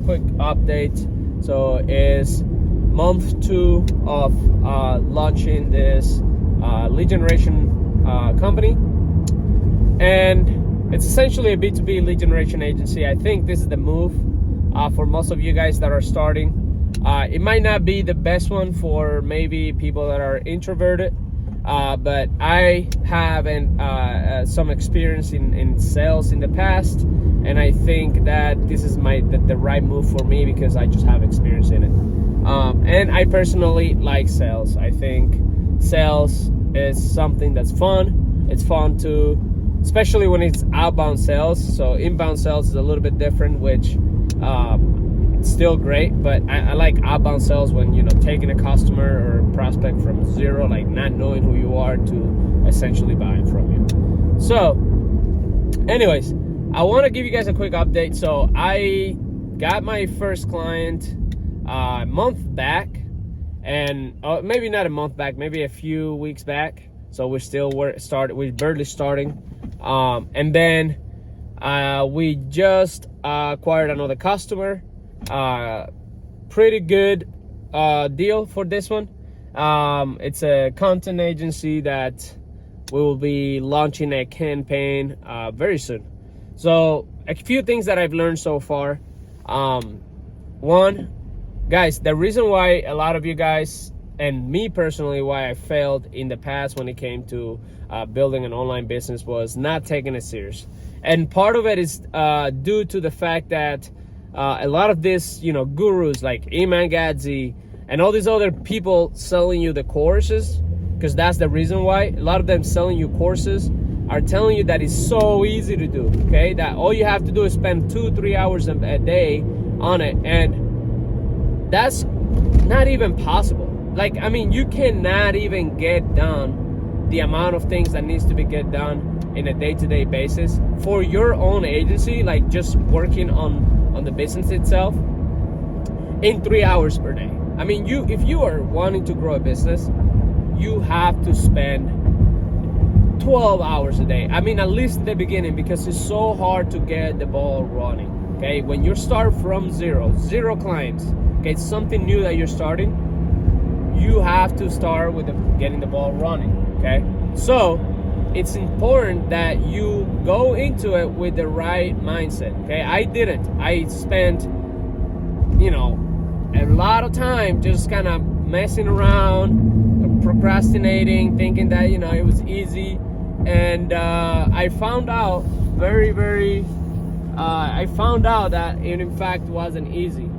quick update. So it's month 2 of launching this lead generation company, and it's essentially a B2B lead generation agency. I think this is the move for most of you guys that are starting. It might not be the best one for maybe people that are introverted, but I have some experience in sales in the past, and I think that this is the right move for me because I just have experience in it. And I personally like sales. I think sales is something that's fun. It's fun to, especially when it's outbound sales. So inbound sales is a little bit different, which it's still great, but I like outbound sales when, taking a customer or prospect from zero, like not knowing who you are, to essentially buying from you. So anyways, I want to give you guys a quick update. So I got my first client a month back, and maybe not a month back, maybe a few weeks back. So we're barely starting, and then we just acquired another customer. Pretty good deal for this one. It's a content agency that we will be launching a campaign very soon. So a few things that I've learned so far. One, guys, the reason why a lot of you guys, and me personally, why I failed in the past when it came to building an online business was not taking it serious. And part of it is due to the fact that a lot of this, gurus like Iman Gadzhi and all these other people selling you the courses, because that's the reason why. A lot of them selling you courses are telling you that it's so easy to do, okay? That all you have to do is spend 2-3 hours a day on it, and that's not even possible. You cannot even get done the amount of things that needs to be get done in a day-to-day basis for your own agency, like just working on the business itself, in 3 hours per day. If you are wanting to grow a business, you have to spend 12 hours a day. At least at the beginning, because it's so hard to get the ball running, okay? When you start from zero clients, okay, it's something new that you're starting, you have to start with getting the ball running, okay? So it's important that you go into it with the right mindset, okay? I didn't. I spent, a lot of time just kind of messing around, procrastinating, thinking that, it was easy. And I found out I found out that it in fact wasn't easy.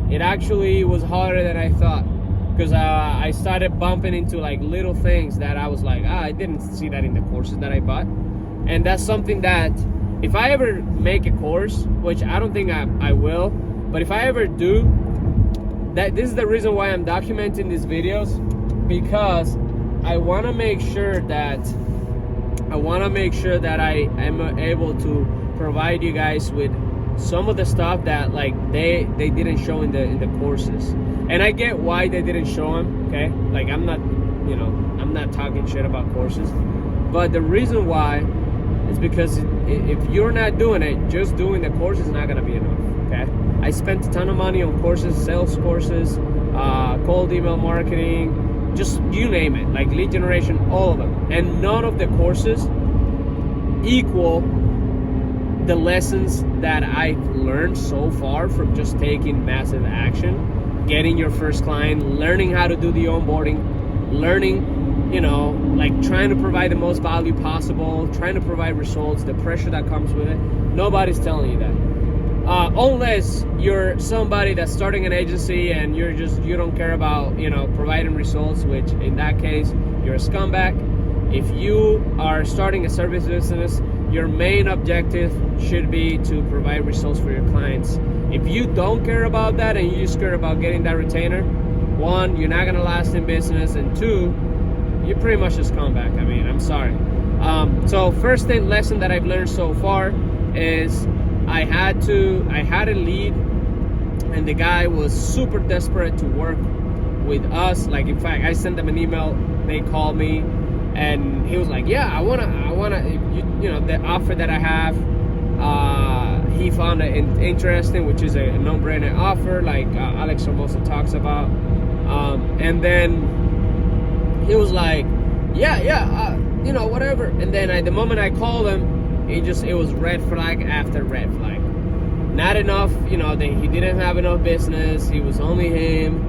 It actually was harder than I thought, because I started bumping into like little things that I was like, I didn't see that in the courses that I bought. And that's something that if I ever make a course, which I don't think I will, but if I ever do, this is the reason why I'm documenting these videos, because I want to make sure that I am able to provide you guys with some of the stuff that they didn't show in the courses. And I get why they didn't show them, okay? I'm not talking shit about courses, but the reason why is because if you're not doing it, just doing the course is not gonna be enough, okay? I spent a ton of money on courses, sales courses, cold email marketing, just you name it, like lead generation, all of them. And none of the courses equal the lessons that I've learned so far from just taking massive action, getting your first client, learning how to do the onboarding, learning, trying to provide the most value possible, trying to provide results, the pressure that comes with it. Nobody's telling you that. Unless you're somebody that's starting an agency and you don't care about, providing results, which in that case, you're a scumbag. If you are starting a service business, your main objective should be to provide results for your clients. If you don't care about that and you just care about getting that retainer, one, you're not gonna last in business, and two, you're pretty much a scumbag. I'm sorry. So first lesson that I've learned so far is I had a lead, and the guy was super desperate to work with us. In fact, I sent them an email, they called me, and he was like, yeah, I wanna, the offer that I have, he found it interesting, which is a no-brainer offer, like Alex Hermoso talks about. And then he was like, yeah, whatever. And then the moment I called him, it was red flag after red flag. Not enough, that he didn't have enough business. He was only him.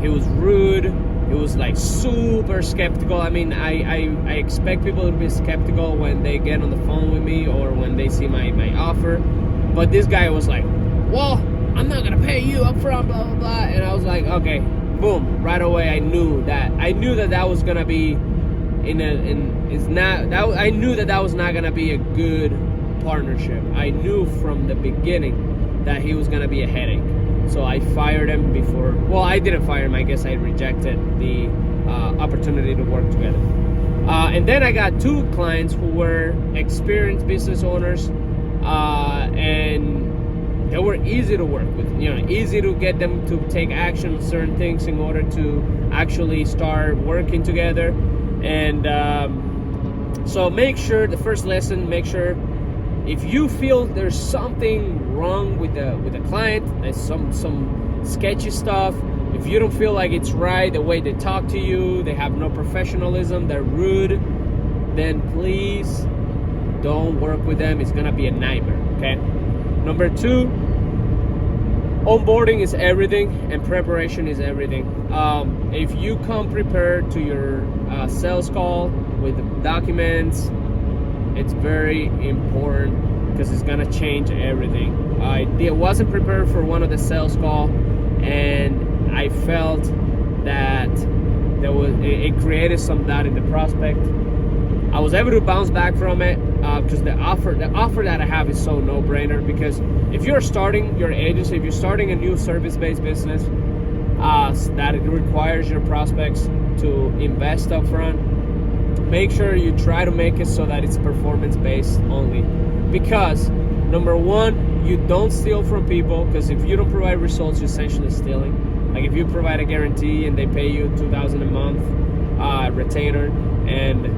He was rude. He was like super skeptical. I mean, I expect people to be skeptical when they get on the phone with me or when they see my offer. But this guy was like, well, I'm not gonna pay you up front, blah blah blah. And I was like, okay, boom, right away I knew that was gonna be I knew that was not gonna be a good partnership. I knew from the beginning that he was gonna be a headache. So I fired him before. Well, I didn't fire him. I guess I rejected the opportunity to work together. And then I got 2 clients who were experienced business owners, and they were easy to work with. Easy to get them to take action on certain things in order to actually start working together. And so make sure, the first lesson, make sure if you feel there's something wrong with the client, there's some sketchy stuff, if you don't feel like it's right, the way they talk to you, they have no professionalism, they're rude, then please don't work with them. It's gonna be a nightmare, okay? Number 2, onboarding is everything and preparation is everything. If you come prepared to your sales call with documents, it's very important because it's gonna change everything. I wasn't prepared for one of the sales call, and I felt that it created some doubt in the prospect. I was able to bounce back from it because the offer that I have is so no-brainer. Because if you're starting your agency, if you're starting a new service-based business that it requires your prospects to invest up front, make sure you try to make it so that it's performance-based only. Because number 1, you don't steal from people, because if you don't provide results, you're essentially stealing. Like if you provide a guarantee and they pay you $2,000 a month retainer, and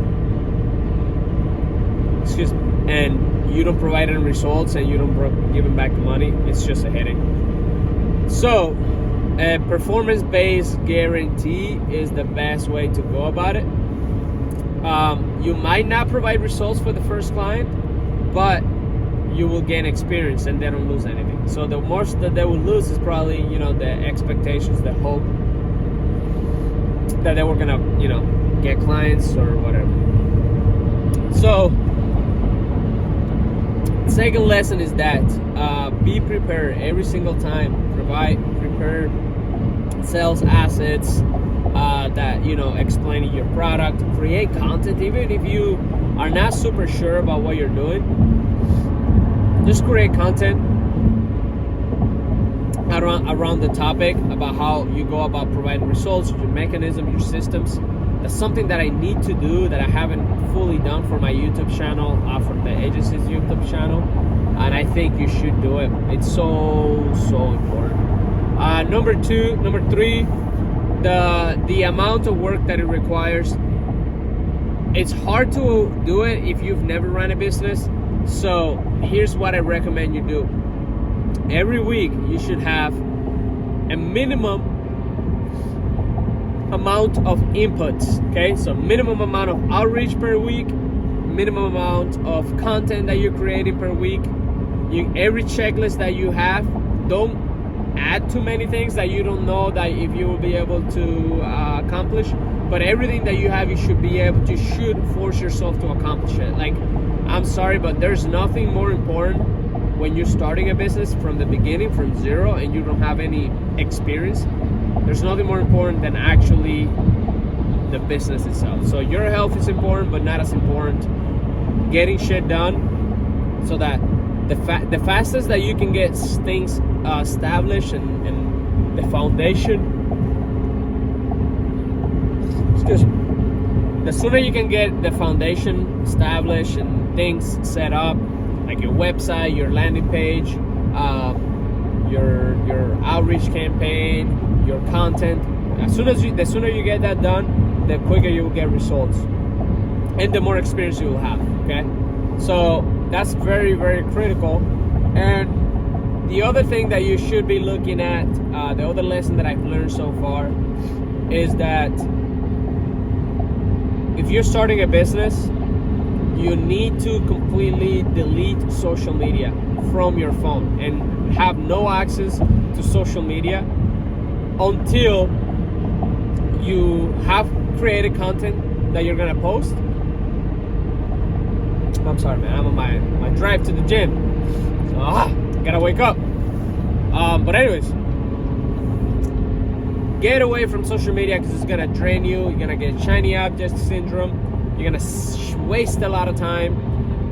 you don't provide any results and you don't give them back the money, it's just a headache. So a performance-based guarantee is the best way to go about it. You might not provide results for the first client, but you will gain experience and they don't lose anything. So the most that they will lose is probably, the expectations, the hope that they were gonna, get clients or whatever. So second lesson is that be prepared every single time. Prepare sales assets that explaining your product. Create content even if you are not super sure about what you're doing. Just create content around the topic about how you go about providing results, your mechanism, your systems. That's something that I need to do that I haven't fully done for my YouTube channel, for the agency's YouTube channel, and I think you should do it. It's so important. Number 3, the amount of work that it requires. It's hard to do it if you've never run a business. So here's what I recommend you do. Every week you should have a minimum amount of inputs, okay? So minimum amount of outreach per week, minimum amount of content that you're creating per week. Every checklist that you have, don't add too many things that you don't know that if you will be able to accomplish. But everything that you have, you should force yourself to accomplish it. Like, I'm sorry, but there's nothing more important when you're starting a business from the beginning, from zero, and you don't have any experience. There's nothing more important than actually the business itself. So your health is important, but not as important getting shit done, so that the fastest that you can get things established and the foundation, the sooner you can get the foundation established and things set up, like your website, your landing page, your outreach campaign, your content. The sooner you get that done, the quicker you will get results, and the more experience you will have. Okay, so that's very, very critical. And the other thing that you should be looking at, the other lesson that I've learned so far, is that if you're starting a business, you need to completely delete social media from your phone and have no access to social media until you have created content that you're gonna post. I'm sorry, man, I'm on my drive to the gym, so gotta wake up. But anyways, get away from social media because it's gonna drain you. You're gonna get shiny object syndrome. You're gonna waste a lot of time,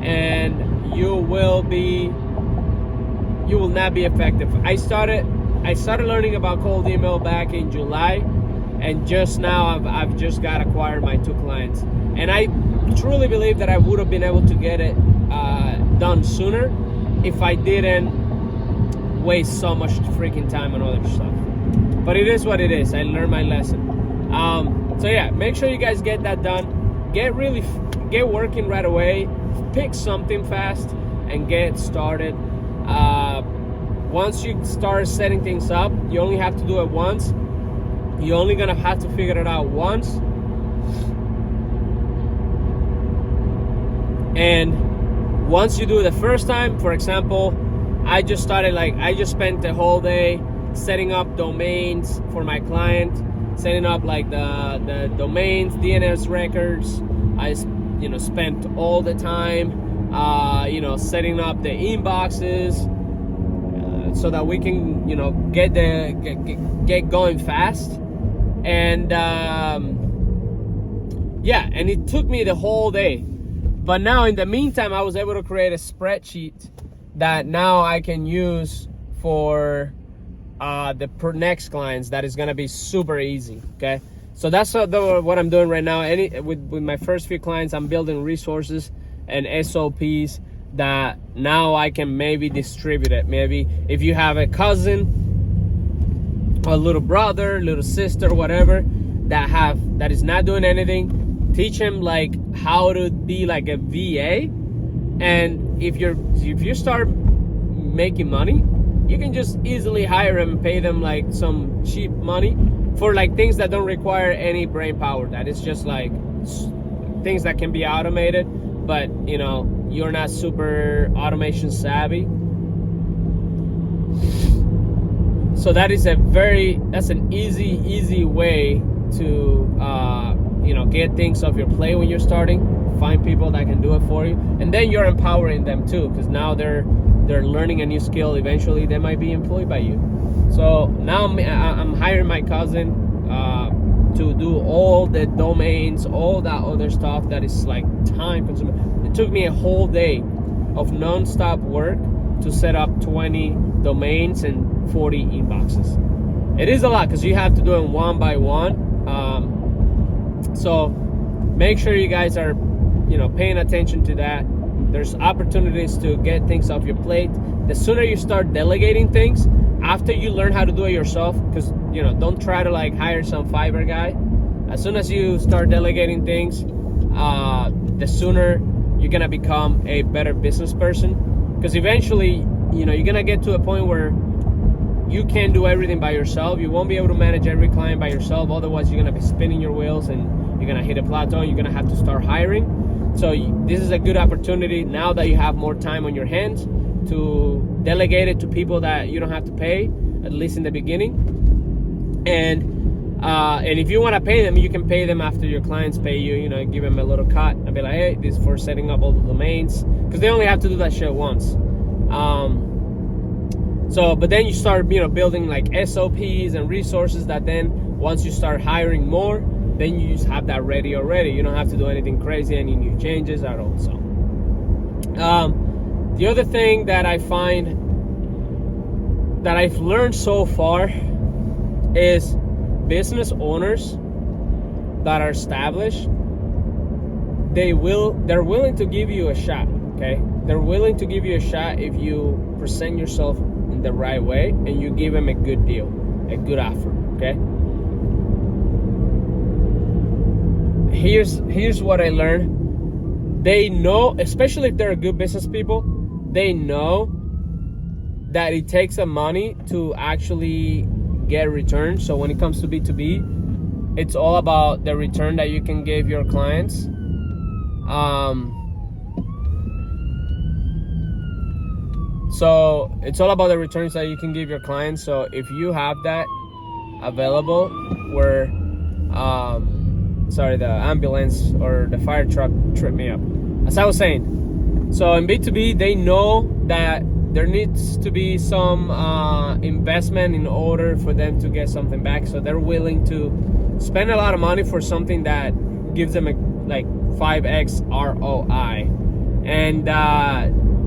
and you will not be effective. I started learning about cold email back in July, and just now I've just got acquired my 2 clients, and I truly believe that I would have been able to get it done sooner if I didn't waste so much freaking time on other stuff. But it is what it is. I learned my lesson. So yeah, make sure you guys get that done. Get working right away. Pick something fast and get started. Once you start setting things up, you only have to do it once. You're only gonna have to figure it out once. And once you do it the first time, for example, I just spent the whole day setting up domains for my client, setting up like the domains, DNS records. I spent all the time setting up the inboxes so that we can get going fast. And and it took me the whole day. But now in the meantime, I was able to create a spreadsheet that now I can use for the next clients. That is gonna be super easy. Okay, so that's what I'm doing right now. With my first few clients, I'm building resources and SOPs that now I can maybe distribute it. Maybe if you have a cousin, a little brother, little sister, whatever, that is not doing anything, teach him like how to be like a VA. And if you start making money, you can just easily hire them and pay them like some cheap money for like things that don't require any brain power. That is just like things that can be automated, but you're not super automation savvy. So that's an easy way to get things off your plate when you're starting. Find people that can do it for you, and then you're empowering them too, because now they're learning a new skill. Eventually they might be employed by you. So now I'm hiring my cousin to do all the domains, all that other stuff that is like time consuming. It took me a whole day of non-stop work to set up 20 domains and 40 inboxes. It is a lot because you have to do it one by one. So make sure you guys are paying attention to that. There's opportunities to get things off your plate. The sooner you start delegating things after you learn how to do it yourself, because don't try to like hire some Fiverr guy. As soon as you start delegating things, the sooner you're gonna become a better business person, because eventually you're gonna get to a point where you can't do everything by yourself. You won't be able to manage every client by yourself. Otherwise, you're gonna be spinning your wheels and you're gonna hit a plateau. You're gonna have to start hiring. So this is a good opportunity now that you have more time on your hands to delegate it to people that you don't have to pay, at least in the beginning. And if you want to pay them, you can pay them after your clients pay you. Give them a little cut and be like, hey, this is for setting up all the domains, because they only have to do that shit once. But then you start building like SOPs and resources that then once you start hiring more, then you just have that ready already. You don't have to do anything crazy, any new changes at all. So the other thing that I find that I've learned so far is business owners that are established, they're willing to give you a shot. Okay, they're willing to give you a shot if you present yourself in the right way and you give them a good deal, a good offer. Okay, here's what I learned. they know, especially if they're good business people, they know that it takes some money to actually get returns. So when it comes to B2B, it's all about the return that you can give your clients. So it's all about the returns that you can give your clients. So if you have that available, where sorry, the ambulance or the fire truck tripped me up. As I was saying, so in B2B, they know that there needs to be some investment in order for them to get something back. So they're willing to spend a lot of money for something that gives them like 5x ROI. And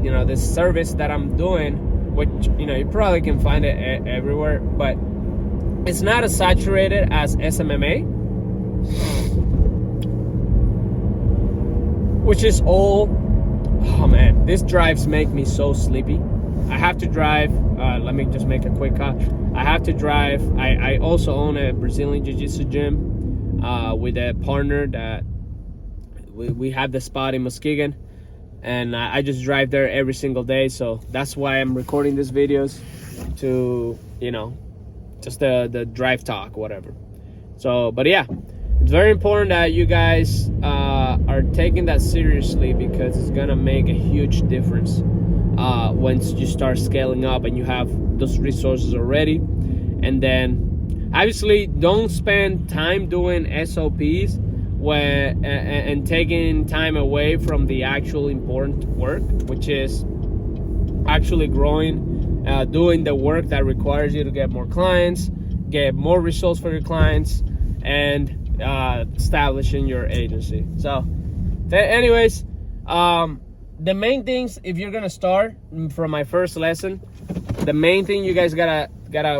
you know, this service that I'm doing, which, you know, you probably can find it everywhere, but it's not as saturated as SMMA, which is all, oh man, these drives make me so sleepy. I have to drive, let me just make a quick cut. I have to drive, I also own a Brazilian Jiu-Jitsu gym with a partner that we have the spot in Muskegon, and I just drive there every single day. So that's why I'm recording these videos, to, you know, just the drive talk, whatever. So, but yeah, it's very important that you guys are taking that seriously, because it's gonna make a huge difference once you start scaling up and you have those resources already. And then obviously don't spend time doing SOPs and taking time away from the actual important work, which is actually growing, doing the work that requires you to get more clients, get more results for your clients, and establishing your agency. So anyways, the main things, if you're gonna start from my first lesson, the main thing you guys gotta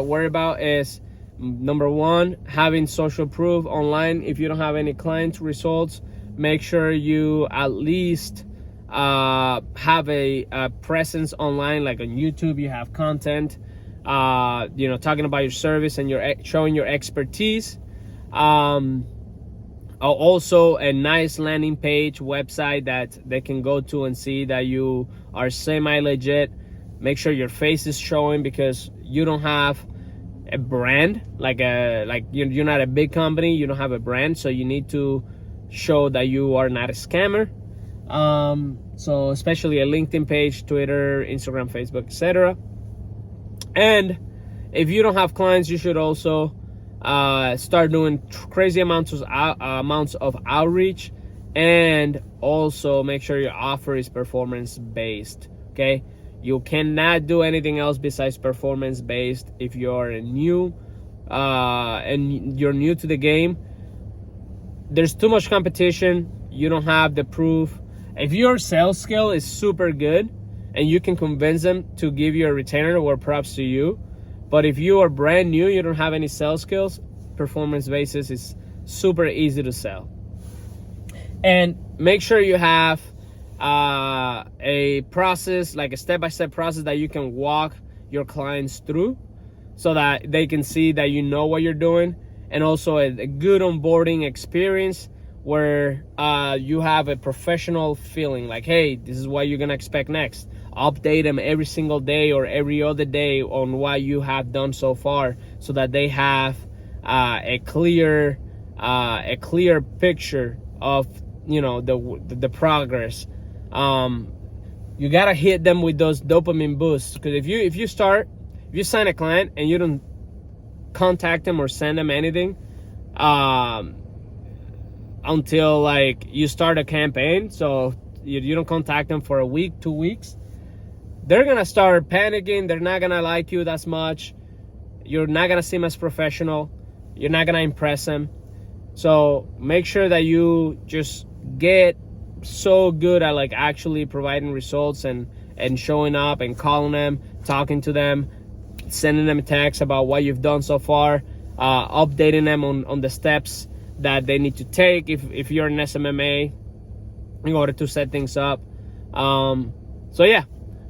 worry about is, number one, having social proof online. If you don't have any client results, make sure you at least have a presence online, like on YouTube. You have content, you know, talking about your service and you're showing your expertise. Also a nice landing page website that they can go to and see that you are semi-legit. Make sure your face is showing, because you don't have a brand, like you're not a big company, you don't have a brand, so you need to show that you are not a scammer. So especially a LinkedIn page, Twitter, Instagram, Facebook, etc. And if you don't have clients, you should also start doing crazy amounts of outreach, and also make sure your offer is performance based. Okay, you cannot do anything else besides performance based if you're new and you're new to the game. There's too much competition, you don't have the proof. If your sales skill is super good and you can convince them to give you a retainer, or props to you. But if you are brand new, you don't have any sales skills, performance basis is super easy to sell. And make sure you have a process, like a step-by-step process that you can walk your clients through, so that they can see that you know what you're doing. And also a good onboarding experience where you have a professional feeling, like, hey, this is what you're gonna expect next. Update them every single day or every other day on what you have done so far, so that they have a clear picture of, you know, the progress. You gotta hit them with those dopamine boosts, because if you sign a client and you don't contact them or send them anything until like you start a campaign, so you don't contact them for a week, 2 weeks, they're gonna start panicking. They're not gonna like you that much. You're not gonna seem as professional. You're not gonna impress them. So make sure that you just get so good at like actually providing results and showing up and calling them, talking to them, sending them texts about what you've done so far, updating them on the steps that they need to take if you're an SMMA in order to set things up. So yeah,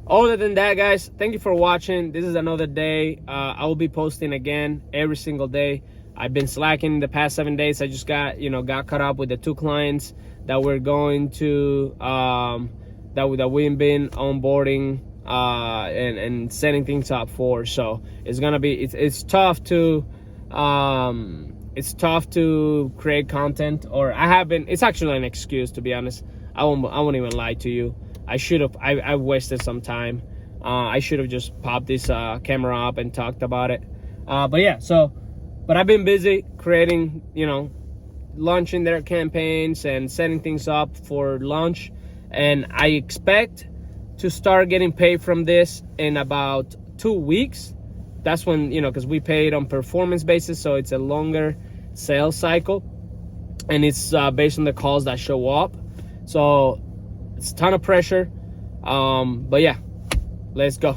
other than that, guys, thank you for watching. This is another day. I will be posting again every single day. I've been slacking the past 7 days. I just got caught up with the 2 clients that we're going to that we've been onboarding and setting things up for. So it's gonna be it's tough to create content, or I haven't. It's actually an excuse, to be honest. I won't even lie to you. I wasted some time. I should have just popped this camera up and talked about it. But yeah, but I've been busy creating, launching their campaigns and setting things up for launch. And I expect to start getting paid from this in about 2 weeks. That's when, because we pay it on performance basis, so it's a longer sales cycle. And it's based on the calls that show up. So it's a ton of pressure. But yeah, let's go.